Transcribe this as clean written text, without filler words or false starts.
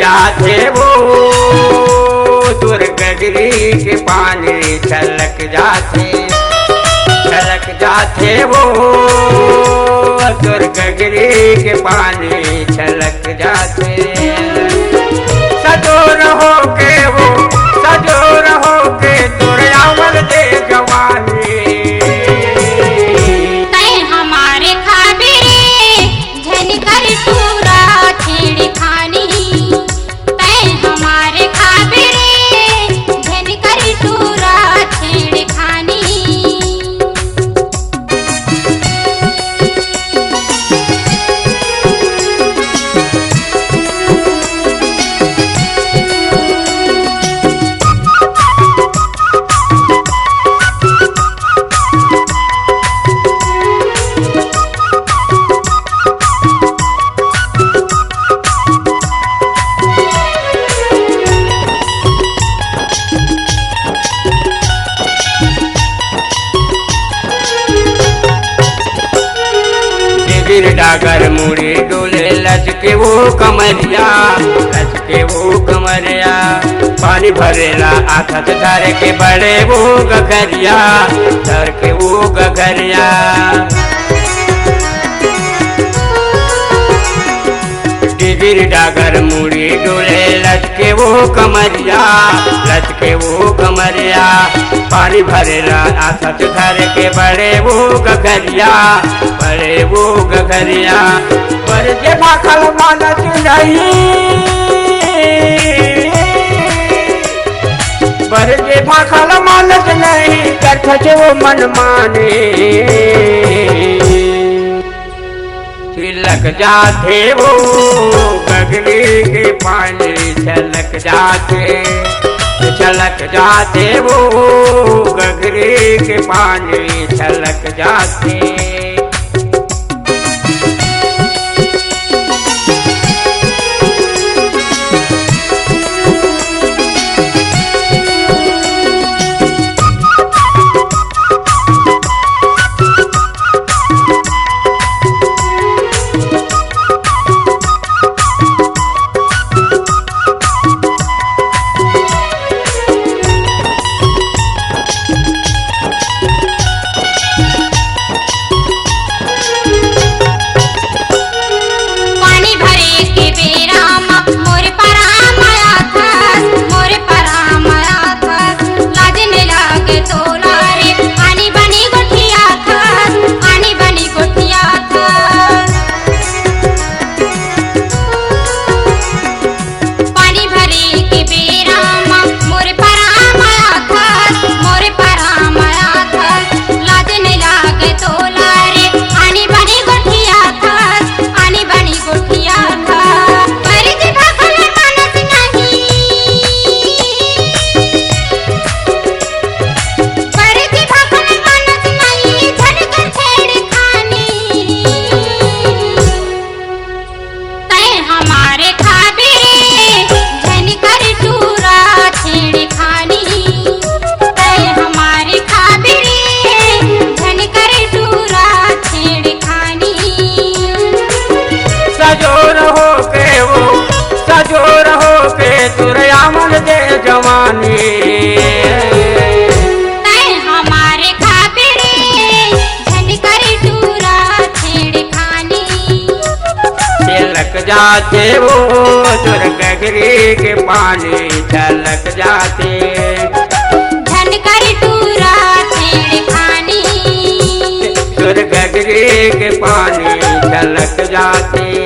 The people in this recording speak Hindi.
जाते वो दुर्गगिरी के पानी छलक जाते वो दुर्गगिरी के पानी छलक जाते। सजोर हो के तुरयावल दे जवानी तय हमारे खाबरे झन कर टूरा छेड़ खानी तय हमारे खाबरे झन कर टूरा छेड़ खानी। डागर मुड़ी डोले लचके वो कमरिया पानी भरेला आखत धर के बड़े वो गगरिया धर के वो गगरिया। डिबिर डागर मुड़ी डोले लचके वो कमरिया पानी भरेला आखत धर के बड़े वो गगरिया पर जे भाखल मानत नहीं करत वो मन माने छिलक जाते वो गगरी के पानी छलक जाते वो गगरी के पानी छलक जाते। सजोर हो के तुरयामल दे जवानी तय हमारे खाबरे झन कर टूरा छेड़ खानी। छलक जाते वो दुर्गगिरी के पानी छलक जाते झन कर टूरा छेड़ खानी दुर्गगिरी के पानी छलक जाते।